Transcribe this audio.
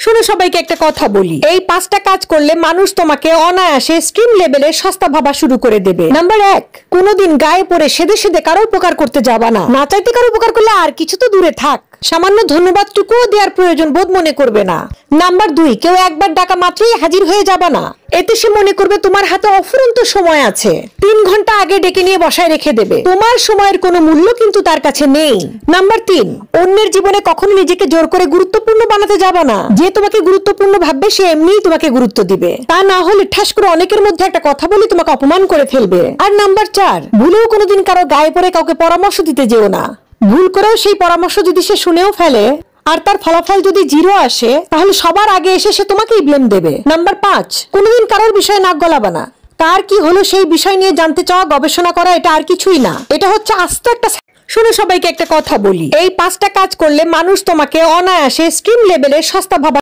শুনে সবাইকে একটা কথা বলি, এই 5টা কাজ করলে মানুষ তোমাকে অনায়াসে স্ট্রিম লেভেলে সস্তা ভাবা শুরু করে দেবে। নাম্বার 1, কোনোদিন গায়ে পড়ে সেদে সেদে কারো উপকার করতে যাবা না। না চাইতে কারো উপকার করলে আর কিছু তো দূরে থাক, সামান্য ধন্যবাদটুকুও দেওয়ার প্রয়োজন বোধ মনে করবে না। নাম্বার 2, কেউ একবার ডাকা মাত্রই হাজির হয়ে যাবা না, এতে সে মনে করবে তোমার হাতে অফুরন্ত সময় আছে। 3 ঘন্টা আগে ডেকে নিয়ে বসায় রেখে দেবে, তোমার সময়ের কোনো মূল্য কিন্তু তার কাছে নেই। নাম্বার 3, অন্যের জীবনে কখনো নিজেকে জোর করে গুরুত্বপূর্ণ বানাতে যাবা না। যে তোমাকে গুরুত্বপূর্ণ ভাববে সে এমনিই তোমাকে গুরুত্ব দিবে, তা না হলে ঠাস করে অনেকের মধ্যে একটা কথা বলে তোমাকে অপমান করে ফেলবে। আর নাম্বার 4, ভুলেও কোনোদিন কারো গায়ে পড়ে কাউকে পরামর্শ দিতে যেও না। ভুল করেও সেই পরামর্শ যদি সে শুনেও ফেলে আর তার ফলাফল যদি 0 আসে, তাহলে সবার আগে এসে সে তোমাকেই ব্লেম দেবে। নাম্বার 5, কোনোদিন কারোর বিষয়ে নাক গলাবা না। তার কি হলো সেই বিষয় নিয়ে জানতে চাওয়া, গবেষণা করা, এটা আর কিছুই না, এটা হচ্ছে আস্ত একটা। শুনে সবাইকে একটা কথা বলি, এই 5টা কাজ করলে মানুষ তোমাকে অনায়াসে স্ট্রিম লেভেলে সস্তা ভাবা